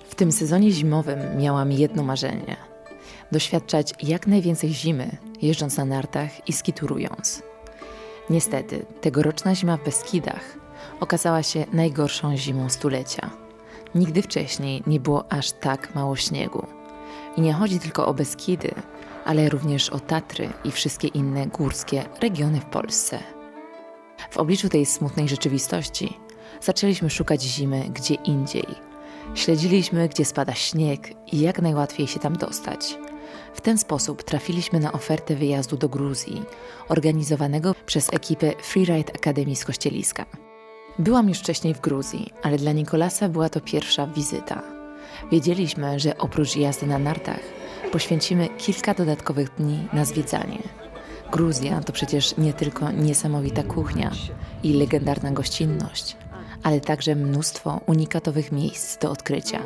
W tym sezonie zimowym miałam jedno marzenie. Doświadczać jak najwięcej zimy, jeżdżąc na nartach i skiturując. Niestety, tegoroczna zima w Beskidach okazała się najgorszą zimą stulecia. Nigdy wcześniej nie było aż tak mało śniegu. I nie chodzi tylko o Beskidy, ale również o Tatry i wszystkie inne górskie regiony w Polsce. W obliczu tej smutnej rzeczywistości zaczęliśmy szukać zimy gdzie indziej. Śledziliśmy, gdzie spada śnieg i jak najłatwiej się tam dostać. W ten sposób trafiliśmy na ofertę wyjazdu do Gruzji, organizowanego przez ekipę Freeride Academy z Kościeliska. Byłam już wcześniej w Gruzji, ale dla Nikolasa była to pierwsza wizyta. Wiedzieliśmy, że oprócz jazdy na nartach poświęcimy kilka dodatkowych dni na zwiedzanie. Gruzja to przecież nie tylko niesamowita kuchnia i legendarna gościnność, ale także mnóstwo unikatowych miejsc do odkrycia.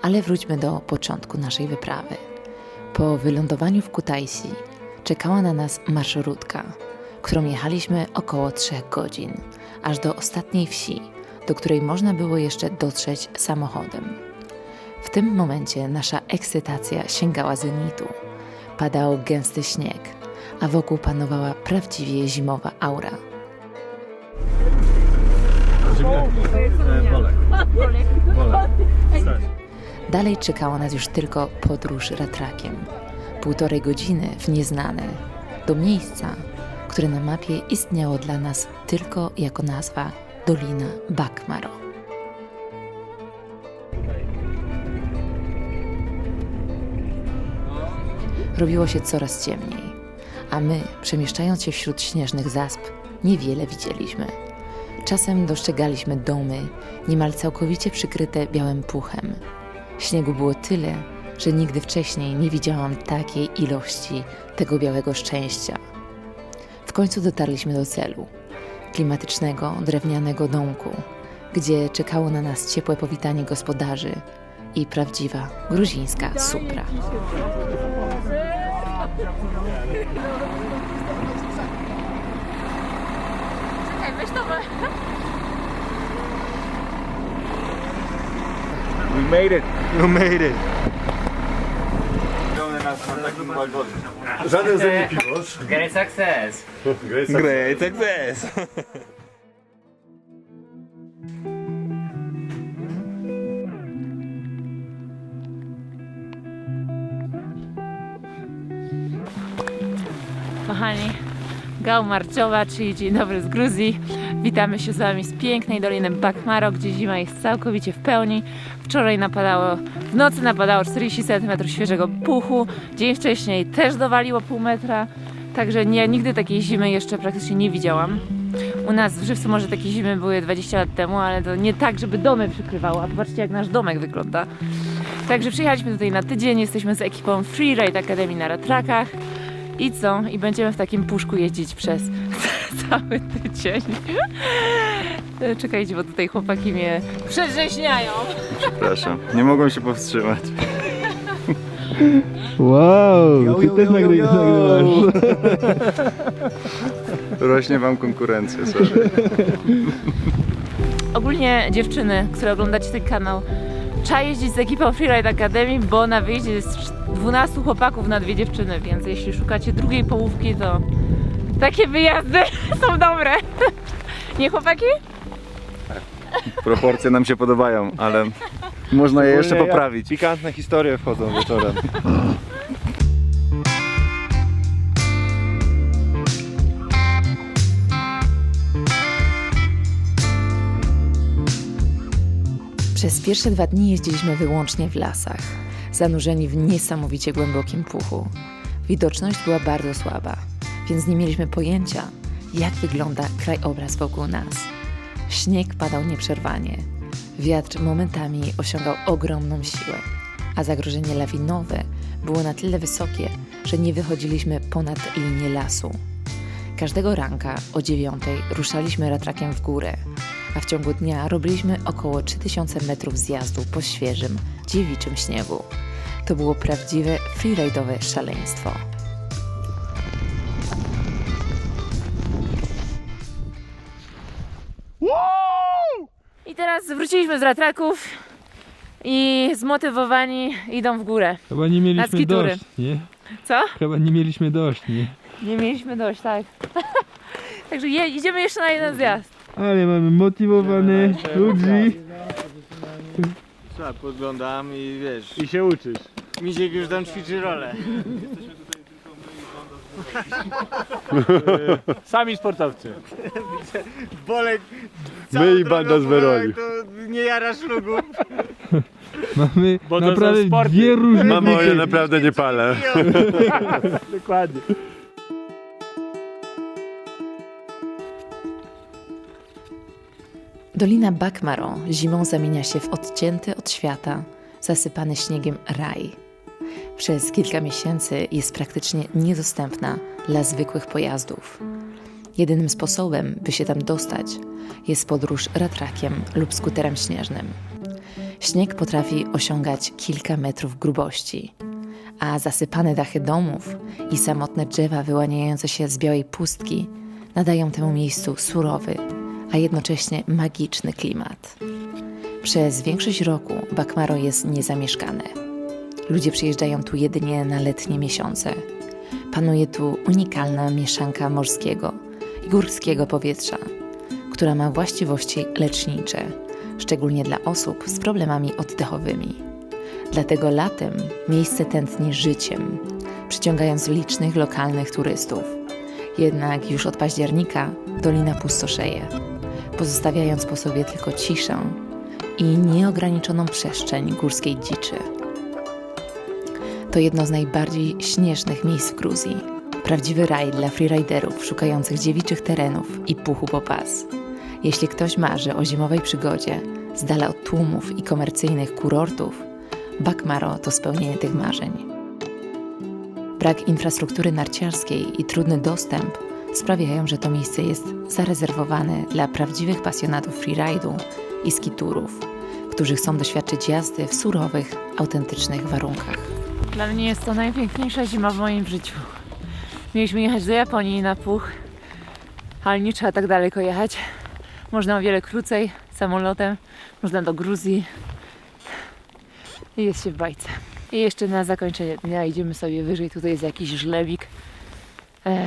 Ale wróćmy do początku naszej wyprawy. Po wylądowaniu w Kutaisi czekała na nas marszrutka, którą jechaliśmy około 3 godzin, aż do ostatniej wsi, do której można było jeszcze dotrzeć samochodem. W tym momencie nasza ekscytacja sięgała zenitu. Padał gęsty śnieg, a wokół panowała prawdziwie zimowa aura. Dalej czekała nas już tylko podróż ratrakiem. 1,5 godziny w nieznane, do miejsca, które na mapie istniało dla nas tylko jako nazwa Dolina Bakmaro. Robiło się coraz ciemniej, a my, przemieszczając się wśród śnieżnych zasp, niewiele widzieliśmy. Czasem dostrzegaliśmy domy, niemal całkowicie przykryte białym puchem. Śniegu było tyle, że nigdy wcześniej nie widziałam takiej ilości tego białego szczęścia. W końcu dotarliśmy do celu. Klimatycznego, drewnianego domku, gdzie czekało na nas ciepłe powitanie gospodarzy i prawdziwa gruzińska supra. We made it! You made it. Żaden ze mnie piwosz. Great success! Great success. Kochani, Gał Marczowa, czyli dzień dobry z Gruzji. Witamy się z Wami z pięknej Doliny Bakmaro, gdzie zima jest całkowicie w pełni. Wczoraj w nocy napadało 40 cm świeżego puchu, dzień wcześniej też dowaliło pół metra, także nigdy takiej zimy jeszcze praktycznie nie widziałam. U nas w Żywcu może takie zimy były 20 lat temu, ale to nie tak, żeby domy przykrywało, a popatrzcie jak nasz domek wygląda. Także przyjechaliśmy tutaj na tydzień, jesteśmy z ekipą Freeride Academy na ratrakach. I co? I będziemy w takim puszku jeździć przez cały tydzień. Czekajcie, bo tutaj chłopaki mnie przedrzeźniają. Przepraszam, nie mogłem się powstrzymać. Wow, ty też nagrywasz. Rośnie wam konkurencja, sorry. Ogólnie dziewczyny, które oglądacie ten kanał, trzeba jeździć z ekipą Freeride Academy, bo na wyjeździe jest 12 chłopaków na 2 dziewczyny, więc jeśli szukacie drugiej połówki, to takie wyjazdy są dobre. Nie, chłopaki? Proporcje nam się podobają, ale można je jeszcze poprawić. Pikantne historie wchodzą wieczorem. Przez pierwsze 2 dni jeździliśmy wyłącznie w lasach, zanurzeni w niesamowicie głębokim puchu. Widoczność była bardzo słaba, więc nie mieliśmy pojęcia, jak wygląda krajobraz wokół nas. Śnieg padał nieprzerwanie, wiatr momentami osiągał ogromną siłę, a zagrożenie lawinowe było na tyle wysokie, że nie wychodziliśmy ponad linię lasu. Każdego ranka o 9 ruszaliśmy ratrakiem w górę, a w ciągu dnia robiliśmy około 3000 metrów zjazdu po świeżym, dziewiczym śniegu. To było prawdziwe freeride'owe szaleństwo. I teraz wróciliśmy z ratraków i zmotywowani idą w górę. Chyba nie Na mieliśmy skitury. dość, nie? Co? Chyba nie mieliśmy dość, nie? Nie mieliśmy dość, tak. Także idziemy jeszcze na jeden zjazd. Ale mamy motywowane ludzi. Trzeba, podglądam i wiesz, I się uczysz. Misiek już tam ćwiczy rolę. Sami sportowcy. Bolek, My i banda z Weroli. to nie jara szlugu. Mamy Bo to naprawdę są sporty. dwie różne Mamo, ja biegi. naprawdę nie palę. Dokładnie. Dolina Bakmaro zimą zamienia się w odcięty od świata, zasypany śniegiem raj. Przez kilka miesięcy jest praktycznie niedostępna dla zwykłych pojazdów. Jedynym sposobem, by się tam dostać, jest podróż ratrakiem lub skuterem śnieżnym. Śnieg potrafi osiągać kilka metrów grubości, a zasypane dachy domów i samotne drzewa wyłaniające się z białej pustki nadają temu miejscu surowy, a jednocześnie magiczny klimat. Przez większość roku Bakmaro jest niezamieszkane. Ludzie przyjeżdżają tu jedynie na letnie miesiące. Panuje tu unikalna mieszanka morskiego i górskiego powietrza, która ma właściwości lecznicze, szczególnie dla osób z problemami oddechowymi. Dlatego latem miejsce tętni życiem, przyciągając licznych lokalnych turystów. Jednak już od października dolina pustoszeje, pozostawiając po sobie tylko ciszę i nieograniczoną przestrzeń górskiej dziczy. To jedno z najbardziej śnieżnych miejsc w Gruzji. Prawdziwy raj dla freeriderów szukających dziewiczych terenów i puchu po pas. Jeśli ktoś marzy o zimowej przygodzie, z dala od tłumów i komercyjnych kurortów, Bakmaro to spełnienie tych marzeń. Brak infrastruktury narciarskiej i trudny dostęp sprawiają, że to miejsce jest zarezerwowane dla prawdziwych pasjonatów freeridu i skiturów, którzy chcą doświadczyć jazdy w surowych, autentycznych warunkach. Dla mnie jest to najpiękniejsza zima w moim życiu. Mieliśmy jechać do Japonii na puch, ale nie trzeba tak daleko jechać. Można o wiele krócej samolotem, można do Gruzji i jest się w bajce. I jeszcze na zakończenie dnia idziemy sobie wyżej, tutaj jest jakiś żlebik,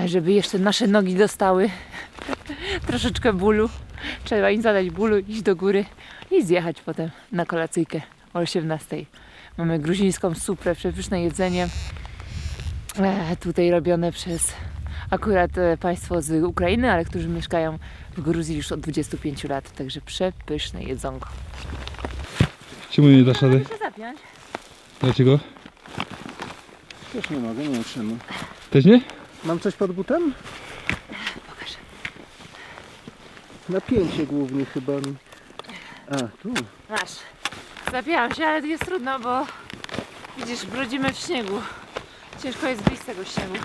żeby jeszcze nasze nogi dostały troszeczkę bólu. Trzeba im zadać bólu, iść do góry i zjechać potem na kolacyjkę o 18:00. Mamy gruzińską suprę, przepyszne jedzenie, tutaj robione przez akurat państwo z Ukrainy, ale którzy mieszkają w Gruzji już od 25 lat, także przepyszne jedzonko. Czemu nie dasz rady? Muszę zapiąć. Dlaczego? Też nie mogę, nie wiem czemu. Też nie? Mam coś pod butem? Pokaż. Napięcie głównie chyba. A, tu. Masz. Zapięłam się, ale to jest trudno, bo widzisz, brodzimy w śniegu. Ciężko jest wyjść z tego śniegu.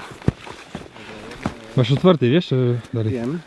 Masz otwarty, wiesz? Dalej. Wiem.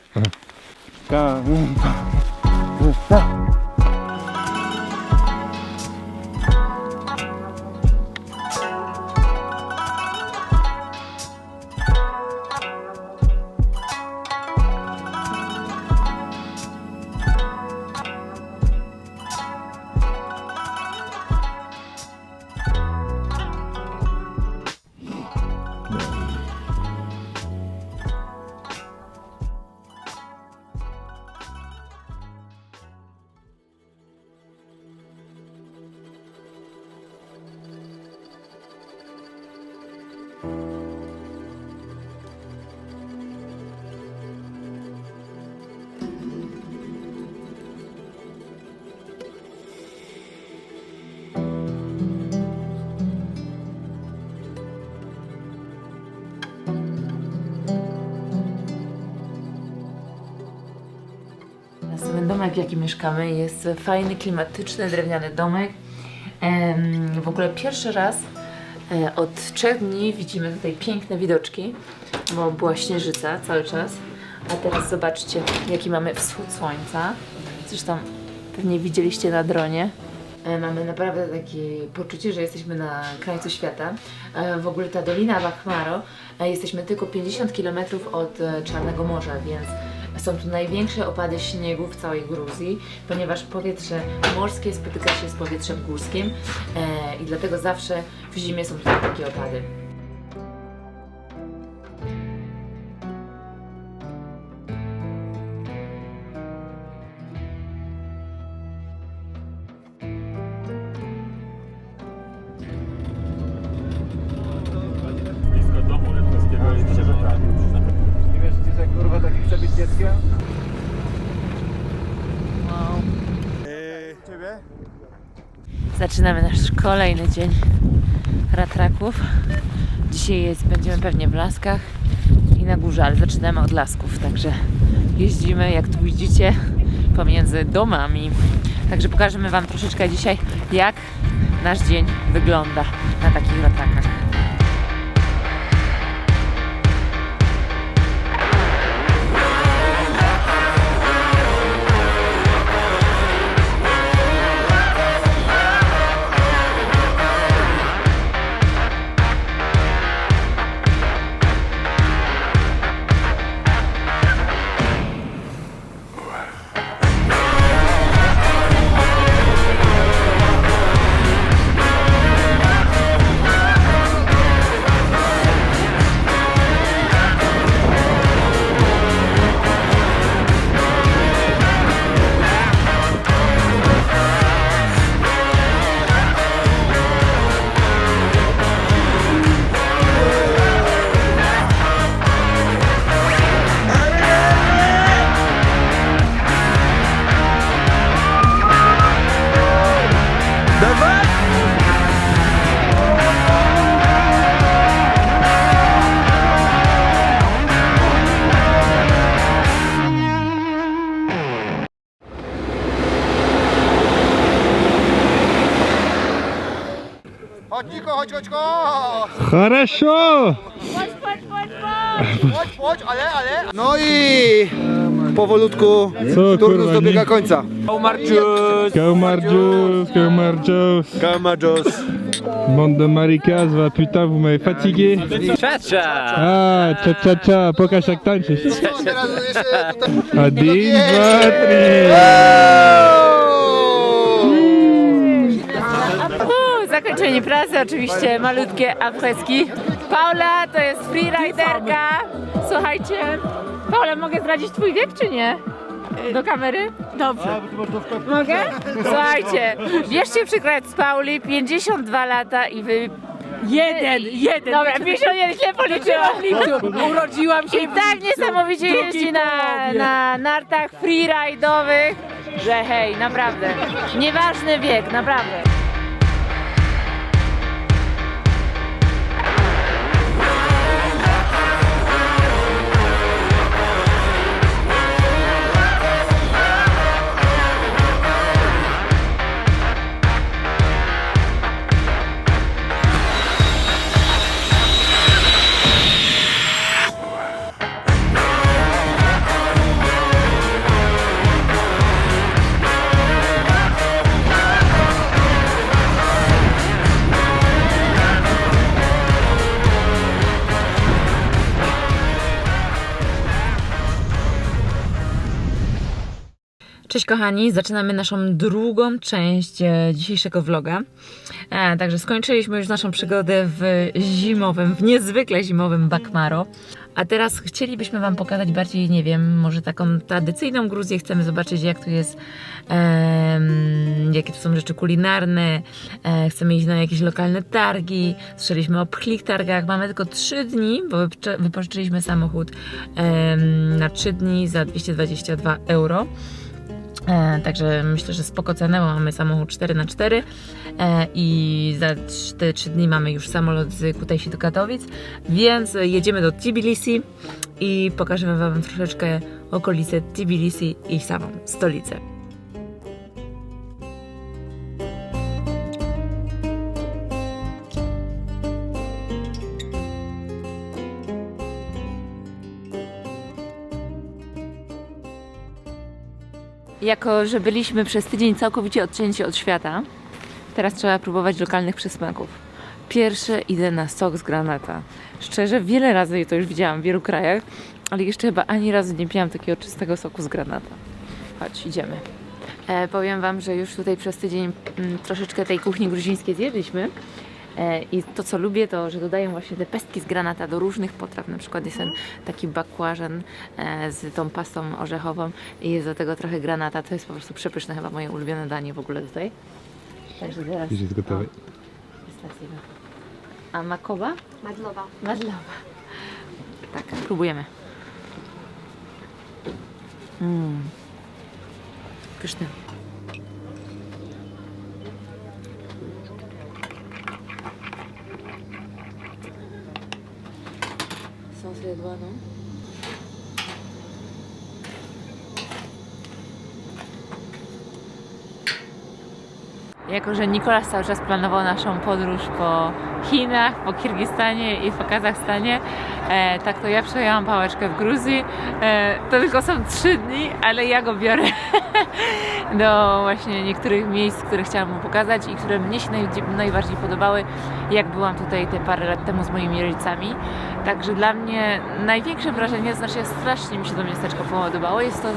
Ten domek, w jakim mieszkamy, jest fajny, klimatyczny, drewniany domek. W ogóle pierwszy raz od 3 dni widzimy tutaj piękne widoczki, bo była śnieżyca cały czas. A teraz zobaczcie, jaki mamy wschód słońca. Zresztą pewnie widzieliście na dronie. Mamy naprawdę takie poczucie, że jesteśmy na krańcu świata. W ogóle ta Dolina Bakmaro, jesteśmy tylko 50 km od Czarnego Morza, więc Są tu największe opady śniegu w całej Gruzji, ponieważ powietrze morskie spotyka się z powietrzem górskim i dlatego zawsze w zimie są tutaj takie opady. Oczywiście, że tak. Nie wiesz, gdzie kurwa taki chce być dzieckiem? Ciebie? Zaczynamy nasz kolejny dzień ratraków. Dzisiaj będziemy pewnie w Laskach i na górze, ale zaczynamy od Lasków, także jeździmy, jak tu widzicie, pomiędzy domami. Także pokażemy Wam troszeczkę dzisiaj, jak nasz dzień wygląda na takich ratrakach. Chodź, Niko, chodź, chodź, chodź! Хорошо! Chodź, ale... No i powolutku Co, turnus kurwa, dobiega nie? końca. Kamarjos. Kamadżos. Bande de maricas, va putain, vous m'avez fatigué. Ah, cza cza cza, pokaż jak tańczysz. Teraz jeszcze tutaj... Один, два, три. Zakończenie pracy, oczywiście malutkie afreski. Paula to jest freeriderka. Słuchajcie, Paula, mogę zdradzić Twój wiek czy nie? Do kamery? Dobrze. Mogę? Słuchajcie, bierzcie przykład z Pauli, 52 lata i wy... Jeden. Dobra, 51, źle policzyłam. Urodziłam się I tak niesamowicie jeździ na nartach freeridowych, że hej, naprawdę, nieważny wiek, naprawdę. Cześć kochani, zaczynamy naszą drugą część dzisiejszego vloga. Także skończyliśmy już naszą przygodę w niezwykle zimowym Bakmaro. A teraz chcielibyśmy Wam pokazać bardziej, nie wiem, może taką tradycyjną Gruzję. Chcemy zobaczyć, jak tu jest, jakie tu są rzeczy kulinarne. Chcemy iść na jakieś lokalne targi. Słyszeliśmy o pchlich targach. Mamy tylko 3 dni, bo wypożyczyliśmy samochód na 3 dni za 222 euro. Także myślę, że spoko cenę, bo mamy samochód 4x4 i za te 3 dni mamy już samolot z Kutaisi do Katowic, więc jedziemy do Tbilisi i pokażemy Wam troszeczkę okolice Tbilisi i samą stolicę. Jako że byliśmy przez tydzień całkowicie odcięci od świata, teraz trzeba próbować lokalnych przysmaków. pierwsze idę na sok z granata. Szczerze, wiele razy to już widziałam w wielu krajach, ale jeszcze chyba ani razu nie piłam takiego czystego soku z granata. Chodź, idziemy. Powiem Wam, że już tutaj przez tydzień troszeczkę tej kuchni gruzińskiej zjedliśmy. I to, co lubię, to, że dodają właśnie te pestki z granata do różnych potraw. Na przykład jest ten taki bakłażan z tą pastą orzechową i jest do tego trochę granata. To jest po prostu przepyszne, chyba moje ulubione danie w ogóle tutaj. Także zaraz... Już jest gotowe. Pistacyjna. A makowa? Madlowa. Madlowa. Tak, próbujemy. Pyszne. Sos jedwabny. Jako że Nikolas cały czas planował naszą podróż po Chinach, po Kirgistanie i po Kazachstanie, tak to ja przejęłam pałeczkę w Gruzji. To tylko są 3 dni, ale ja go biorę do właśnie niektórych miejsc, które chciałam mu pokazać i które mnie się najbardziej podobały, jak byłam tutaj te parę lat temu z moimi rodzicami. Także dla mnie największe wrażenie, znaczy strasznie mi się to miasteczko podobało, jest to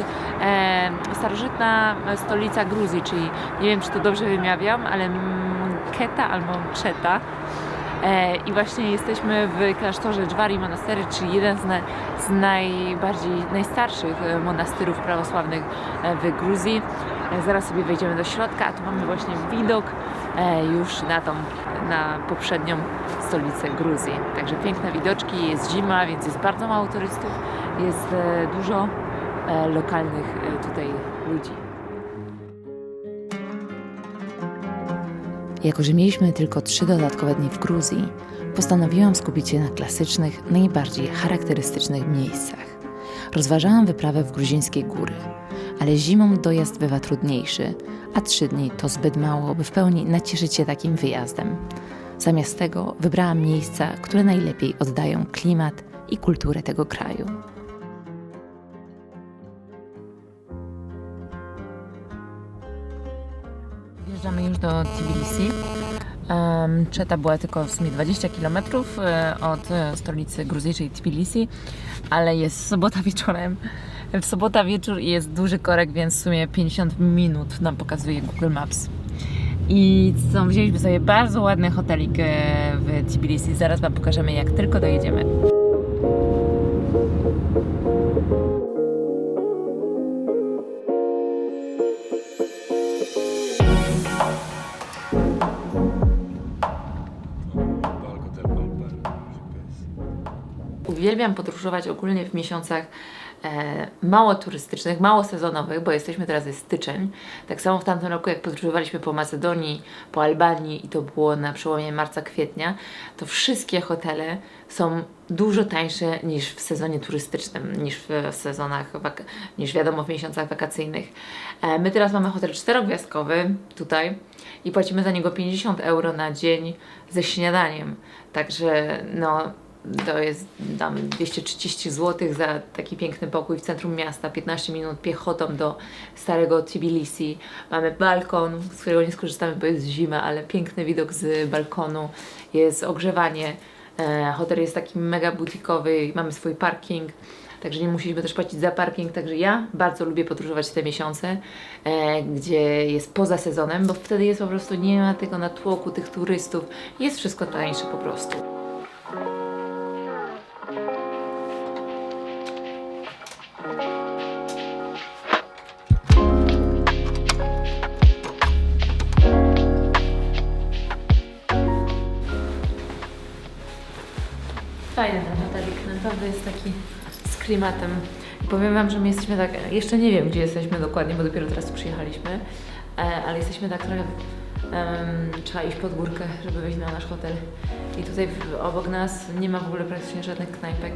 starożytna stolica Gruzji, czyli nie wiem, czy to dobrze wymawiam, ale Mketa albo Mczeta. I właśnie jesteśmy w klasztorze Dżwari Monastery, czyli jeden z najstarszych monastyrów prawosławnych w Gruzji. Zaraz sobie wejdziemy do środka, a tu mamy właśnie widok już na poprzednią stolicę Gruzji. Także piękne widoczki, jest zima, więc jest bardzo mało turystów, jest dużo lokalnych tutaj ludzi. Jako że mieliśmy tylko 3 dodatkowe dni w Gruzji, postanowiłam skupić się na klasycznych, najbardziej charakterystycznych miejscach. Rozważałam wyprawę w gruzińskie góry, ale zimą dojazd bywa trudniejszy, a 3 dni to zbyt mało, by w pełni nacieszyć się takim wyjazdem. Zamiast tego wybrałam miejsca, które najlepiej oddają klimat i kulturę tego kraju. Wjeżdżamy już do Tbilisi. Mczeta była tylko w sumie 20 km od stolicy Gruzji, czyli Tbilisi, ale jest sobota wieczorem. W sobota wieczór i jest duży korek, więc w sumie 50 minut nam pokazuje Google Maps. I co, wzięliśmy sobie bardzo ładny hotelik w Tbilisi. Zaraz Wam pokażemy, jak tylko dojedziemy. Uwielbiam podróżować ogólnie w miesiącach mało turystycznych, mało sezonowych, bo jesteśmy teraz jest styczeń. Tak samo w tamtym roku, jak podróżowaliśmy po Macedonii, po Albanii i to było na przełomie marca-kwietnia, to wszystkie hotele są dużo tańsze niż w sezonie turystycznym, niż w sezonach, niż wiadomo w miesiącach wakacyjnych. My teraz mamy hotel 4-gwiazdkowy tutaj i płacimy za niego 50 euro na dzień ze śniadaniem. Także no, to jest tam 230 zł za taki piękny pokój w centrum miasta, 15 minut piechotą do starego Tbilisi. Mamy balkon, z którego nie skorzystamy, bo jest zima, ale piękny widok z balkonu, jest ogrzewanie. Hotel jest taki mega butikowy, mamy swój parking, także nie musieliśmy też płacić za parking. Także ja bardzo lubię podróżować w te miesiące, gdzie jest poza sezonem, bo wtedy jest po prostu, nie ma tego natłoku tych turystów, jest wszystko tańsze po prostu. Fajny ten hotelik, naprawdę jest taki z klimatem. I powiem Wam, że my jesteśmy tak, jeszcze nie wiem, gdzie jesteśmy dokładnie, bo dopiero teraz tu przyjechaliśmy, ale jesteśmy tak trochę, trzeba iść pod górkę, żeby wejść na nasz hotel. I tutaj obok nas nie ma w ogóle praktycznie żadnych knajpek,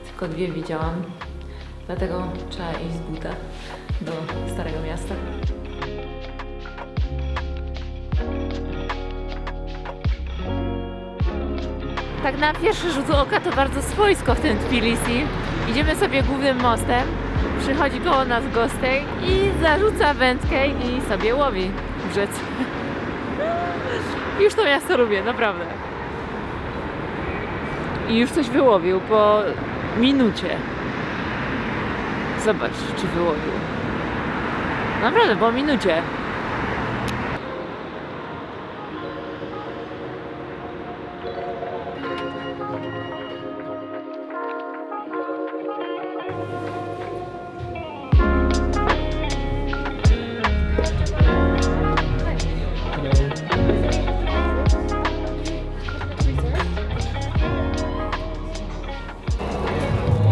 tylko 2 widziałam, dlatego trzeba iść z buta do Starego Miasta. Tak na pierwszy rzut oka to bardzo swojsko w tym Tbilisi. Idziemy sobie głównym mostem, przychodzi koło nas gostek i zarzuca wędkę i sobie łowi w rzece. Już to miasto lubię, naprawdę. I już coś wyłowił po minucie. Zobacz, czy wyłowił. Naprawdę, po minucie.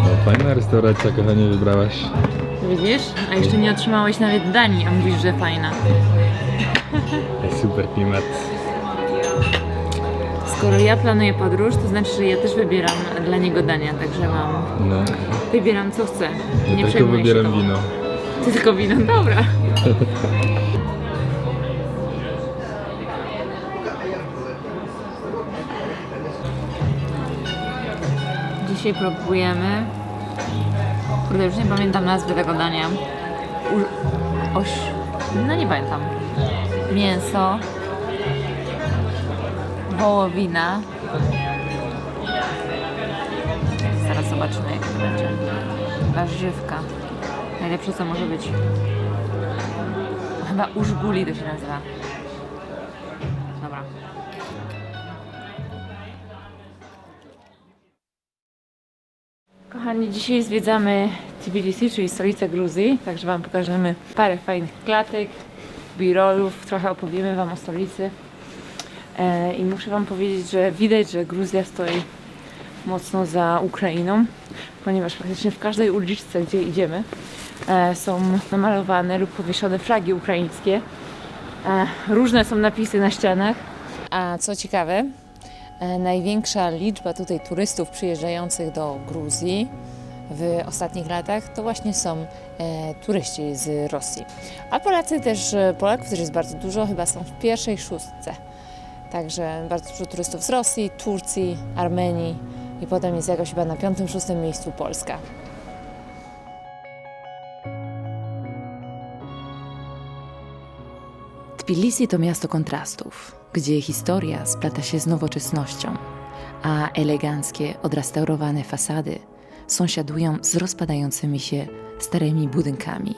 No, fajna restauracja, kochanie, wybrałaś. Widzisz? A jeszcze nie otrzymałeś nawet dani, a mówisz, że fajna. Super klimat. Skoro ja planuję podróż, to znaczy, że ja też wybieram dla niego dania, także mam... No, Wybieram co chcę. ja Nie tylko przejmuję się wybieram tobą. wino. Ty tylko wino, dobra. Dzisiaj próbujemy... Kurde, już nie pamiętam nazwy tego dania. No nie pamiętam. Mięso. Wołowina. Zaraz zobaczymy, jak to będzie. Warzywka. Najlepsze, co może być. Chyba użguli to się nazywa. Dobra. Kochani, dzisiaj zwiedzamy Tbilisi, czyli stolicę Gruzji. Także Wam pokażemy parę fajnych klatek, birolów. Trochę opowiemy Wam o stolicy. I muszę Wam powiedzieć, że widać, że Gruzja stoi mocno za Ukrainą, ponieważ praktycznie w każdej uliczce, gdzie idziemy, są namalowane lub powieszone flagi ukraińskie. Różne są napisy na ścianach. A co ciekawe, największa liczba tutaj turystów przyjeżdżających do Gruzji w ostatnich latach to właśnie są turyści z Rosji. A Polaków też jest bardzo dużo, chyba są w pierwszej szóstce. Także bardzo dużo turystów z Rosji, Turcji, Armenii i potem jest jakoś chyba na 5-6 miejscu Polska. Tbilisi to miasto kontrastów, gdzie historia splata się z nowoczesnością, a eleganckie, odrestaurowane fasady sąsiadują z rozpadającymi się starymi budynkami,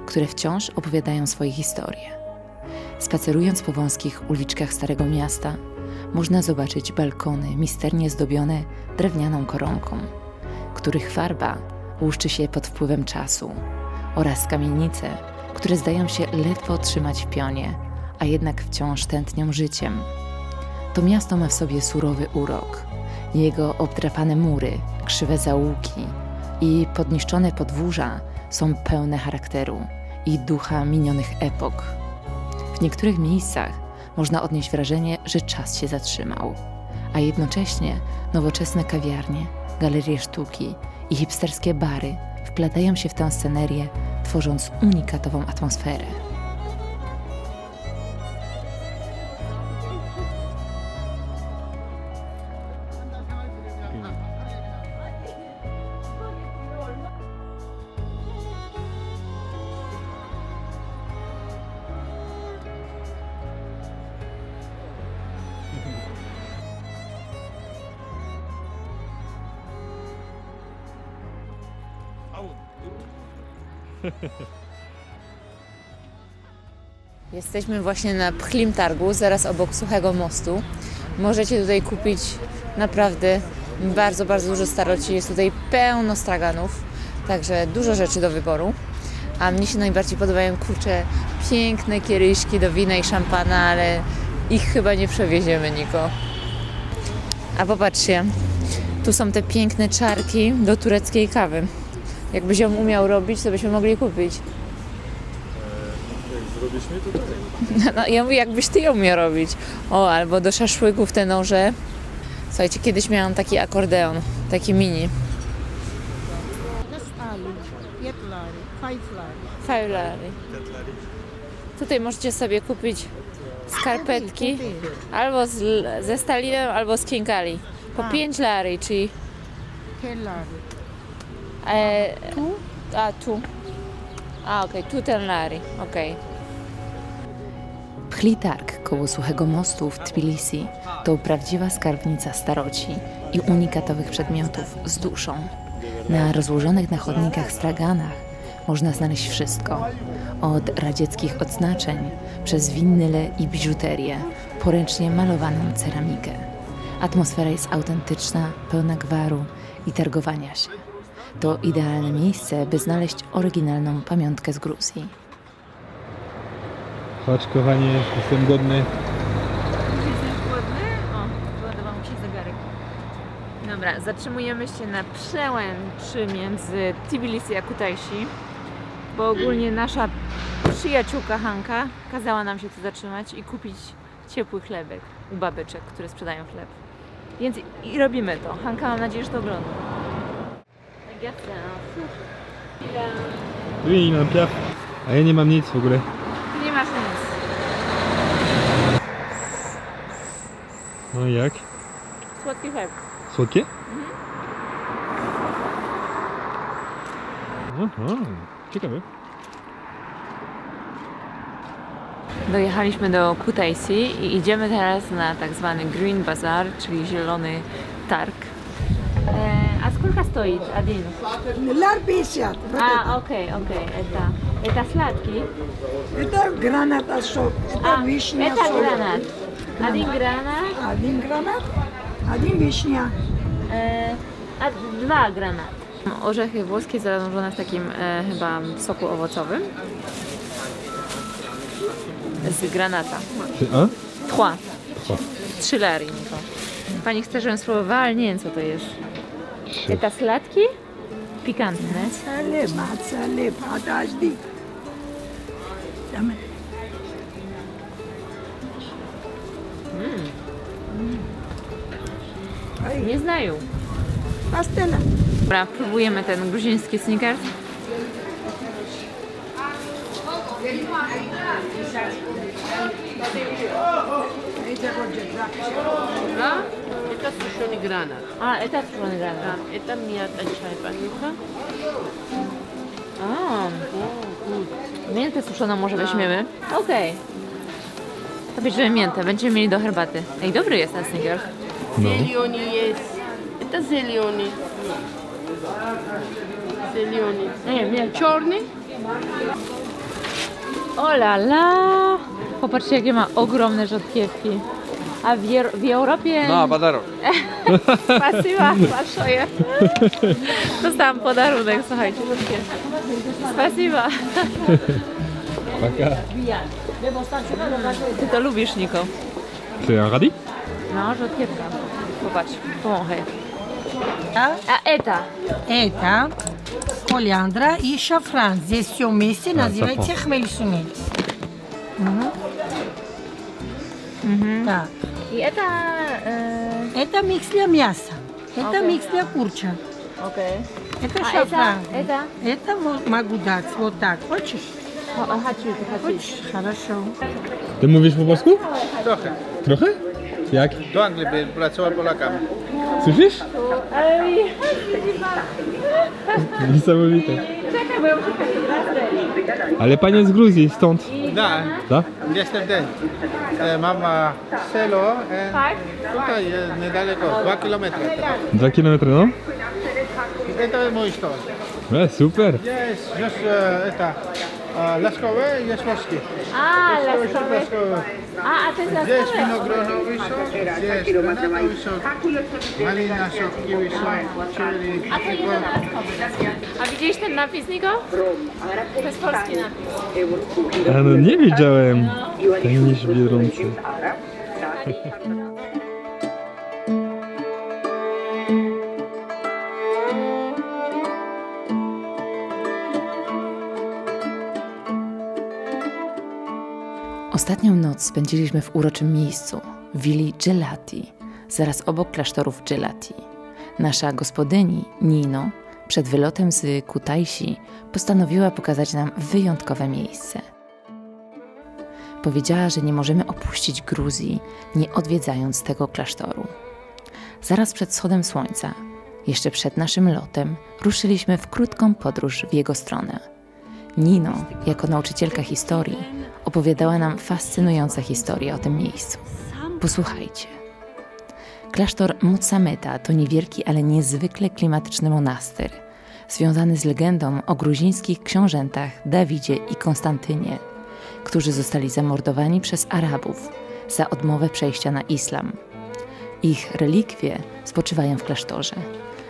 które wciąż opowiadają swoje historie. Spacerując po wąskich uliczkach Starego Miasta, można zobaczyć balkony misternie zdobione drewnianą koronką, których farba łuszczy się pod wpływem czasu, oraz kamienice, które zdają się ledwo trzymać w pionie, a jednak wciąż tętnią życiem. To miasto ma w sobie surowy urok. Jego obdrapane mury, krzywe zaułki i podniszczone podwórza są pełne charakteru i ducha minionych epok. W niektórych miejscach można odnieść wrażenie, że czas się zatrzymał, a jednocześnie nowoczesne kawiarnie, galerie sztuki i hipsterskie bary wplatają się w tę scenerię, tworząc unikatową atmosferę. Jesteśmy właśnie na Pchlim Targu, zaraz obok Suchego Mostu. Możecie tutaj kupić naprawdę bardzo, bardzo dużo staroci. Jest tutaj pełno straganów, także dużo rzeczy do wyboru. A mnie się najbardziej podobają, kurczę, piękne kieliszki do wina i szampana, ale ich chyba nie przewieziemy, Niko. A popatrzcie, tu są te piękne czarki do tureckiej kawy. Jakbyś ją umiał robić, to byśmy mogli kupić. Zrobisz mnie tutaj? No, ja mówię, jakbyś ty ją umiał robić. O, albo do szaszłyków te noże. Słuchajcie, kiedyś miałam taki akordeon, taki mini. Five lari. Tutaj możecie sobie kupić skarpetki albo ze stalinem, albo z kinkali. Po 5 lari, czyli... tu. Okej, tu 10 lari, okej. Pchli Targ koło Suchego Mostu w Tbilisi to prawdziwa skarbnica staroci i unikatowych przedmiotów z duszą. Na rozłożonych na chodnikach straganach można znaleźć wszystko, od radzieckich odznaczeń, przez winyle i biżuterię, poręcznie malowaną ceramikę. Atmosfera jest autentyczna, pełna gwaru i targowania się. To idealne miejsce, by znaleźć oryginalną pamiątkę z Gruzji. Chodź kochanie, jestem głodny. Jesteś głodny? O, wyładował mi się zegarek. Dobra, zatrzymujemy się na przełęczy między Tbilisi a Kutaisi, bo ogólnie nasza przyjaciółka Hanka kazała nam się tu zatrzymać i kupić ciepły chlebek u babeczek, które sprzedają chleb. Więc i robimy to. Hanka, mam nadzieję, że to ogląda. Oui, mam piaf. A ja nie mam nic w ogóle. Ty nie masz nic. No i jak? Słodki chleb. Słodkie? Aha, ciekawe. Dojechaliśmy do Kutaisi i idziemy teraz na tak zwany Green Bazaar, czyli zielony targ. A сколько стоит один? Lar 50. A, okej. Это сладкий? Это гранат сок. Это вишня это сок. гранат. Один гранат, Один гранат, один вишня. a dwa granat. Orzechy włoskie zanurzone w takim chyba soku owocowym. Z granata. A? Tła. Tła. 3 lary, Niko. Pani chce, żebym spróbowała, ale nie wiem co to jest. Trzy. Это сладкий? Пикантный. Мацале, подожди. Давай. Nie znają. Пастела. Dobra, próbujemy ten gruziński Snickers. Это сушеный гранат. A, это сушеный гранат. Это мята чай, понюха. A, miętę suszoną może weźmiemy. Okej. To bierzemy miętę, będziemy mieli do herbaty. Ej, dobry jest ten Snickers. No. Зеленый есть. Это зеленый. Зеленый. Nie, mięta. Черный. O la la! Popatrzcie, jakie ma ogromne rzodkiewki. A w Europie... No, podarok. Spasiba, большое. Dostałam podarunek, słuchajcie, rzodkiewki. Spasiba. Paka. Ty to lubisz, Niko? C'est un radis? No, rzodkiewka. Popatrz, pomachaj. Да? A eta? Это колиандра и шафран. Здесь все вместе называется хмель-сунель. Так. I eta... Это микс для мяса. Это Окей. микс для курча. Okej. Это A шафран. eta? Это вот могу дать вот так. Хочешь? Haczyk. Хочешь? Хорошо. Ty mówisz po polsku? Trochę. Trochę? Jak? Do Anglii by pracował Polakami. Słyszysz? Ej, Niesamowite. czekaj, bo ja muszę powiedzieć. Ale pani jest z Gruzji, stąd. Da, Da? jestem ten. Mam selo Tak? tutaj niedaleko, 2 kilometry. 2 kilometry, no? To jest mój stąd. Super. Jest już laskowe i jest morskie. A, Laskowy, laskowy. laskowy. A to jest Jest laskowy. winogronowy sok, jest granatowy sok, malina sok, kiwi sok, czyli A to jeden laskowy. A widzieliś ten napis, Niko? To jest polski napis. A no nie wiedziałem. Ten niż Biedronce. Ostatnią noc spędziliśmy w uroczym miejscu, w willi Gelati, zaraz obok klasztorów Gelati. Nasza gospodyni, Nino, przed wylotem z Kutaisi postanowiła pokazać nam wyjątkowe miejsce. Powiedziała, że nie możemy opuścić Gruzji, nie odwiedzając tego klasztoru. Zaraz przed wschodem słońca, jeszcze przed naszym lotem, ruszyliśmy w krótką podróż w jego stronę. Nino, jako nauczycielka historii, opowiadała nam fascynujące historie o tym miejscu. Posłuchajcie. Klasztor Motsameta to niewielki, ale niezwykle klimatyczny monastyr, związany z legendą o gruzińskich książętach Dawidzie i Konstantynie, którzy zostali zamordowani przez Arabów za odmowę przejścia na islam. Ich relikwie spoczywają w klasztorze,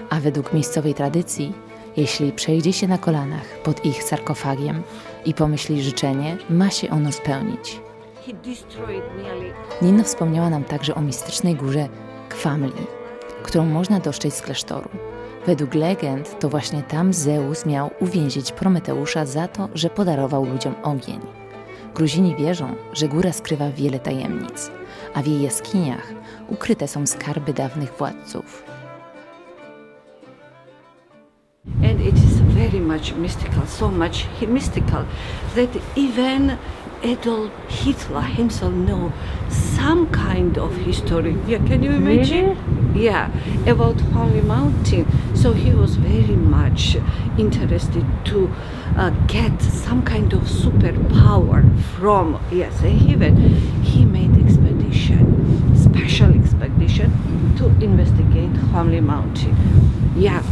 a według miejscowej tradycji, jeśli przejdzie się na kolanach pod ich sarkofagiem i pomyśli życzenie, ma się ono spełnić. Nino wspomniała nam także o mistycznej górze Kwamli, którą można dostrzec z klasztoru. Według legend to właśnie tam Zeus miał uwięzić Prometeusza za to, że podarował ludziom ogień. Gruzini wierzą, że góra skrywa wiele tajemnic, a w jej jaskiniach ukryte są skarby dawnych władców. And it is very much mystical, so much mystical that even Adolf Hitler himself know some kind of history. Yeah, can you imagine? Really? Yeah, about Holy Mountain. So he was very much interested to get some kind of superpower from, yes, heaven. He made expedition, special expedition to investigate Holy Mountain. Yeah,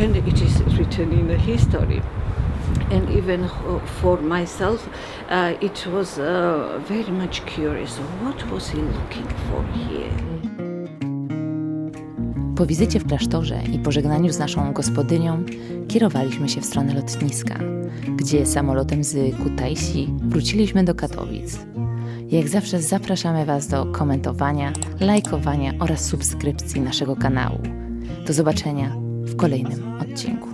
and it is written in the history. And even for myself, it was very much curious. What was he looking for here? Po wizycie w klasztorze i pożegnaniu z naszą gospodynią kierowaliśmy się w stronę lotniska, gdzie samolotem z Kutaisi wróciliśmy do Katowic. Jak zawsze zapraszamy Was do komentowania, lajkowania oraz subskrypcji naszego kanału. Do zobaczenia w kolejnym odcinku.